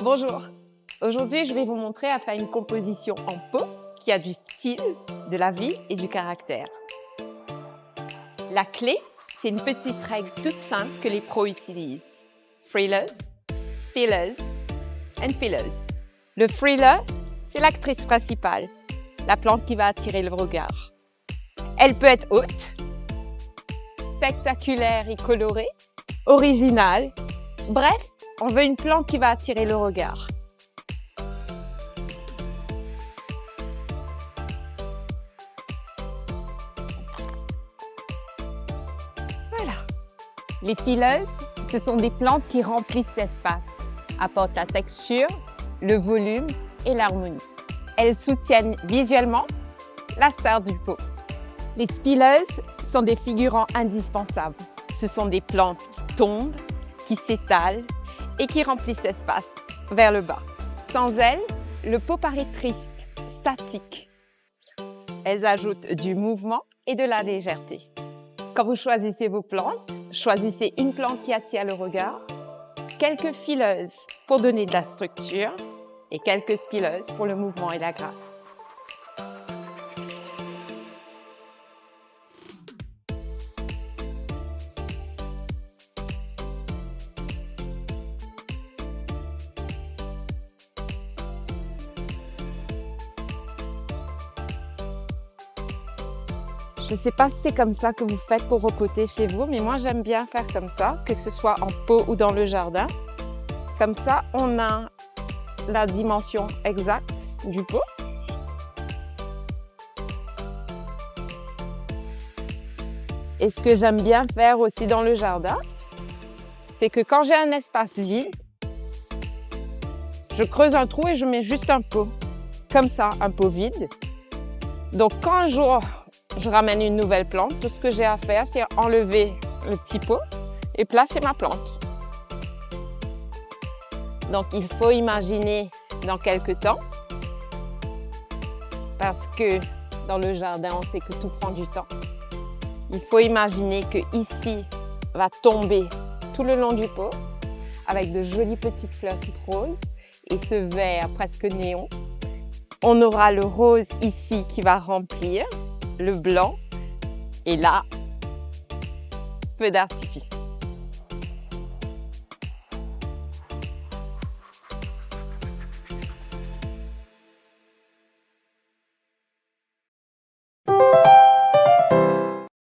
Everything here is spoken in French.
Bonjour, aujourd'hui je vais vous montrer à faire une composition en pot qui a du style, de la vie et du caractère. La clé, c'est une petite règle toute simple que les pros utilisent. Frillers, spillers and fillers. Le friller, c'est l'actrice principale, la plante qui va attirer le regard. Elle peut être haute, spectaculaire et colorée, originale. Bref, on veut une plante qui va attirer le regard. Voilà. Les fillers, ce sont des plantes qui remplissent l'espace, apportent la texture, le volume et l'harmonie. Elles soutiennent visuellement la star du pot. Les spillers sont des figurants indispensables. Ce sont des plantes qui tombent, qui s'étalent et qui remplissent l'espace vers le bas. Sans elles, le pot paraît triste, statique. Elles ajoutent du mouvement et de la légèreté. Quand vous choisissez vos plantes, choisissez une plante qui attire le regard, quelques fillers pour donner de la structure et quelques spillers pour le mouvement et la grâce. Je ne sais pas si c'est comme ça que vous faites pour repoter chez vous, mais moi j'aime bien faire comme ça, que ce soit en pot ou dans le jardin. Comme ça, on a la dimension exacte du pot. Et ce que j'aime bien faire aussi dans le jardin, c'est que quand j'ai un espace vide, je creuse un trou et je mets juste un pot. Comme ça, un pot vide. Donc quand un jour je ramène une nouvelle plante, tout ce que j'ai à faire, c'est enlever le petit pot et placer ma plante. Donc il faut imaginer dans quelques temps, parce que dans le jardin, on sait que tout prend du temps. Il faut imaginer que ici va tomber tout le long du pot avec de jolies petites fleurs toutes roses et ce vert presque néon. On aura le rose ici qui va remplir, le blanc et là, feu d'artifice.